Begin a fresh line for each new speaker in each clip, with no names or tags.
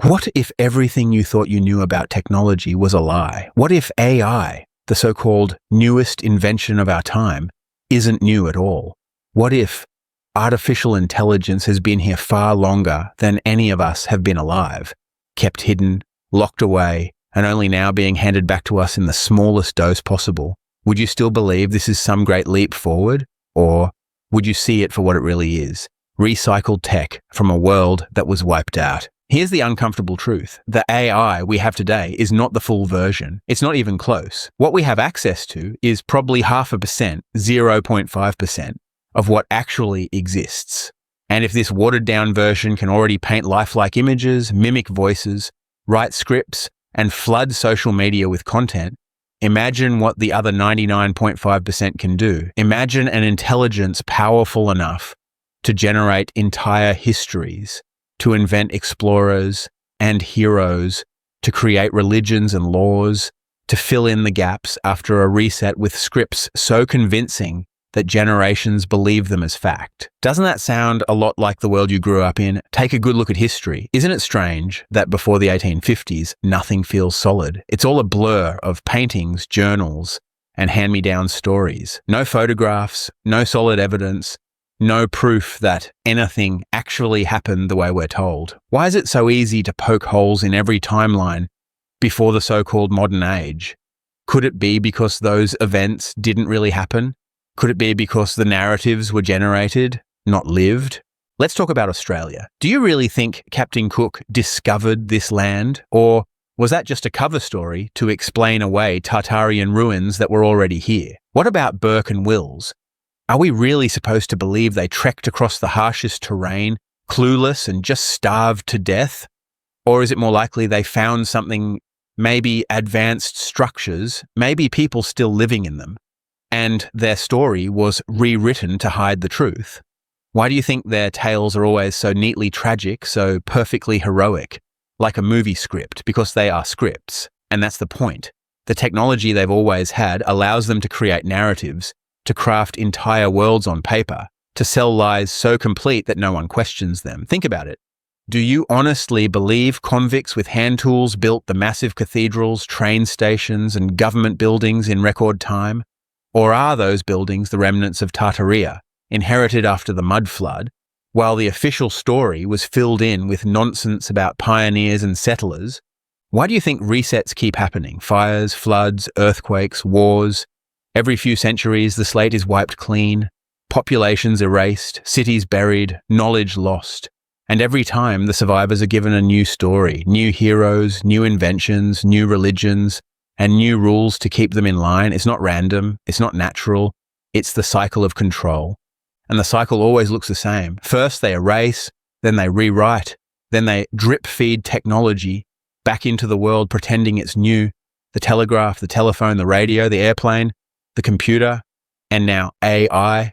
What if everything you thought you knew about technology was a lie? What if AI, the so-called newest invention of our time, isn't new at all? What if artificial intelligence has been here far longer than any of us have been alive, kept hidden, locked away, and only now being handed back to us in the smallest dose possible? Would you still believe this is some great leap forward? Or would you see it for what it really is? Recycled tech from a world that was wiped out. Here's the uncomfortable truth. The AI we have today is not the full version. It's not even close. What we have access to is probably 0.5%, 0.5% of what actually exists. And if this watered-down version can already paint lifelike images, mimic voices, write scripts, and flood social media with content, imagine what the other 99.5% can do. Imagine an intelligence powerful enough to generate entire histories, to invent explorers and heroes, to create religions and laws, to fill in the gaps after a reset with scripts so convincing that generations believe them as fact. Doesn't that sound a lot like the world you grew up in? Take a good look at history. Isn't it strange that before the 1850s, nothing feels solid? It's all a blur of paintings, journals, and hand-me-down stories. No photographs, no solid evidence, no proof that anything actually happened the way we're told. Why is it so easy to poke holes in every timeline before the so-called modern age? Could it be because those events didn't really happen? Could it be because the narratives were generated, not lived? Let's talk about Australia. Do you really think Captain Cook discovered this land? Or was that just a cover story to explain away Tartarian ruins that were already here? What about Burke and Wills? Are we really supposed to believe they trekked across the harshest terrain, clueless and just starved to death? Or is it more likely they found something, maybe advanced structures, maybe people still living in them, and their story was rewritten to hide the truth? Why do you think their tales are always so neatly tragic, so perfectly heroic, like a movie script? Because they are scripts, and that's the point. The technology they've always had allows them to create narratives, to craft entire worlds on paper, to sell lies so complete that no one questions them. Think about it. Do you honestly believe convicts with hand tools built the massive cathedrals, train stations, and government buildings in record time? Or are those buildings the remnants of Tartaria, inherited after the mud flood, while the official story was filled in with nonsense about pioneers and settlers? Why do you think resets keep happening? Fires, floods, earthquakes, wars. Every few centuries, the slate is wiped clean, populations erased, cities buried, knowledge lost. And every time, the survivors are given a new story, new heroes, new inventions, new religions, and new rules to keep them in line. It's not random. It's not natural. It's the cycle of control. And the cycle always looks the same. First, they erase, then they rewrite, then they drip feed technology back into the world pretending it's new. The telegraph, the telephone, the radio, the airplane, the computer, and now AI.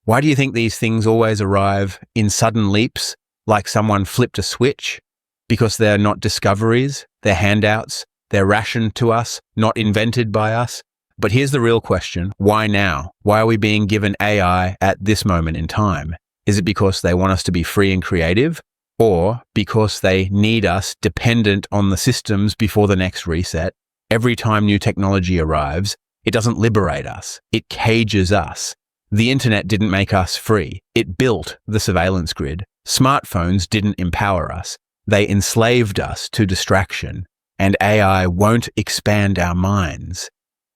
Why do you think these things always arrive in sudden leaps, like someone flipped a switch? Because they're not discoveries, they're handouts, they're rationed to us, not invented by us. But here's the real question. Why now? Why are we being given AI at this moment in time? Is it because they want us to be free and creative? Or because they need us dependent on the systems before the next reset? Every time new technology arrives, it doesn't liberate us. It cages us. The internet didn't make us free. It built the surveillance grid. Smartphones didn't empower us. They enslaved us to distraction. And AI won't expand our minds.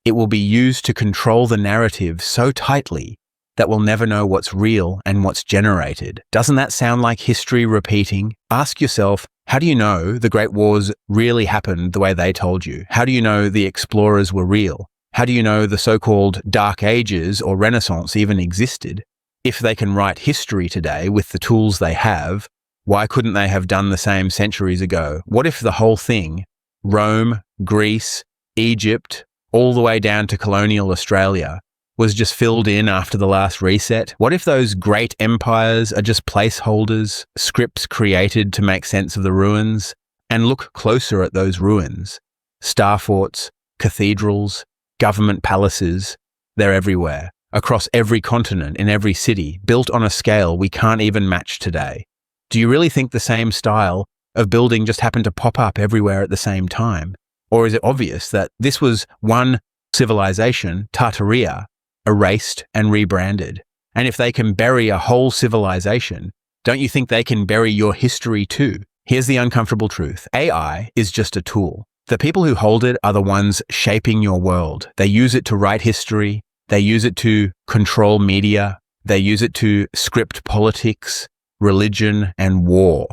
It will be used to control the narrative so tightly that we'll never know what's real and what's generated. Doesn't that sound like history repeating? Ask yourself, how do you know the Great Wars really happened the way they told you? How do you know the explorers were real? How do you know the so-called Dark Ages or Renaissance even existed? If they can write history today with the tools they have, why couldn't they have done the same centuries ago? What if the whole thing, Rome, Greece, Egypt, all the way down to colonial Australia, was just filled in after the last reset? What if those great empires are just placeholders, scripts created to make sense of the ruins? And look closer at those ruins. Star forts, cathedrals, government palaces, they're everywhere, across every continent, in every city, built on a scale we can't even match today. Do you really think the same style of building just happened to pop up everywhere at the same time? Or is it obvious that this was one civilization, Tartaria, erased and rebranded? And if they can bury a whole civilization, don't you think they can bury your history too? Here's the uncomfortable truth. AI is just a tool. The people who hold it are the ones shaping your world. They use it to write history. They use it to control media. They use it to script politics, religion, and war.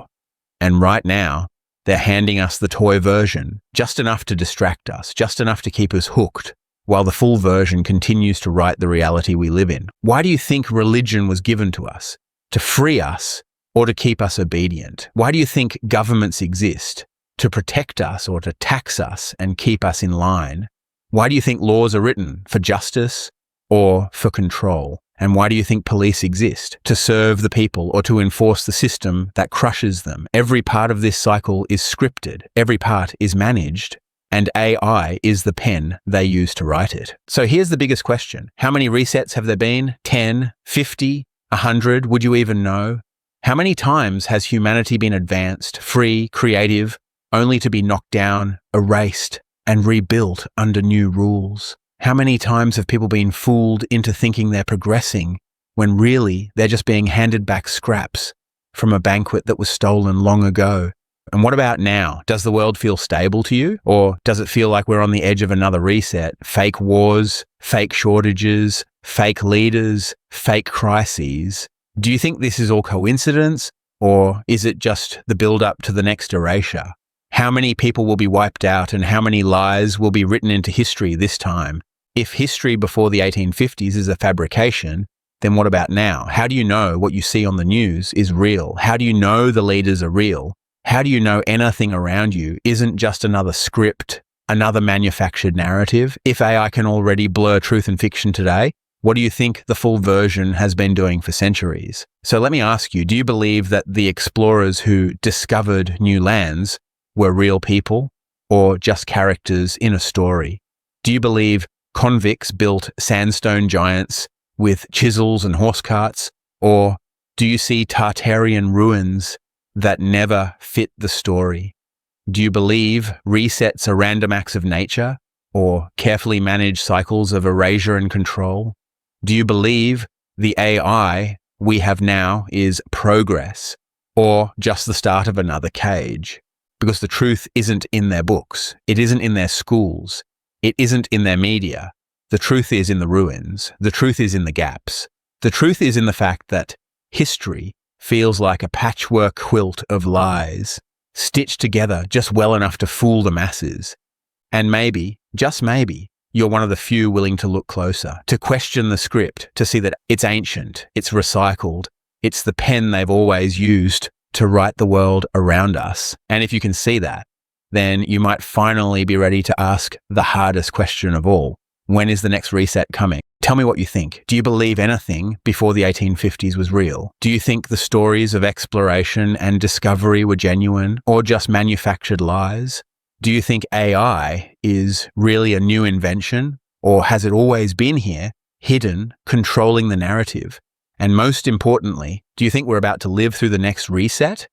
And right now, they're handing us the toy version, just enough to distract us, just enough to keep us hooked, while the full version continues to write the reality we live in. Why do you think religion was given to us? To free us or to keep us obedient? Why do you think governments exist? To protect us or to tax us and keep us in line? Why do you think laws are written? For justice or for control? And why do you think police exist? To serve the people or to enforce the system that crushes them? Every part of this cycle is scripted. Every part is managed. And AI is the pen they use to write it. So here's the biggest question. How many resets have there been? 10, 50, 100? Would you even know? How many times has humanity been advanced, free, creative, only to be knocked down, erased, and rebuilt under new rules? How many times have people been fooled into thinking they're progressing when really they're just being handed back scraps from a banquet that was stolen long ago? And what about now? Does the world feel stable to you? Or does it feel like we're on the edge of another reset? Fake wars, fake shortages, fake leaders, fake crises. Do you think this is all coincidence? Or is it just the build-up to the next erasure? How many people will be wiped out and how many lies will be written into history this time? If history before the 1850s is a fabrication, then what about now? How do you know what you see on the news is real? How do you know the leaders are real? How do you know anything around you isn't just another script, another manufactured narrative? If AI can already blur truth and fiction today, what do you think the full version has been doing for centuries? So let me ask you, do you believe that the explorers who discovered new lands were real people or just characters in a story? Do you believe convicts built sandstone giants with chisels and horse carts? Or do you see Tartarian ruins that never fit the story? Do you believe resets are random acts of nature or carefully managed cycles of erasure and control? Do you believe the AI we have now is progress or just the start of another cage? Because the truth isn't in their books. It isn't in their schools. It isn't in their media. The truth is in the ruins. The truth is in the gaps. The truth is in the fact that history feels like a patchwork quilt of lies, stitched together just well enough to fool the masses. And maybe, just maybe, you're one of the few willing to look closer, to question the script, to see that it's ancient, it's recycled, it's the pen they've always used to write the world around us. And if you can see that, then you might finally be ready to ask the hardest question of all. When is the next reset coming? Tell me what you think. Do you believe anything before the 1850s was real? Do you think the stories of exploration and discovery were genuine or just manufactured lies? Do you think AI is really a new invention, or has it always been here, hidden, controlling the narrative? And most importantly, do you think we're about to live through the next reset,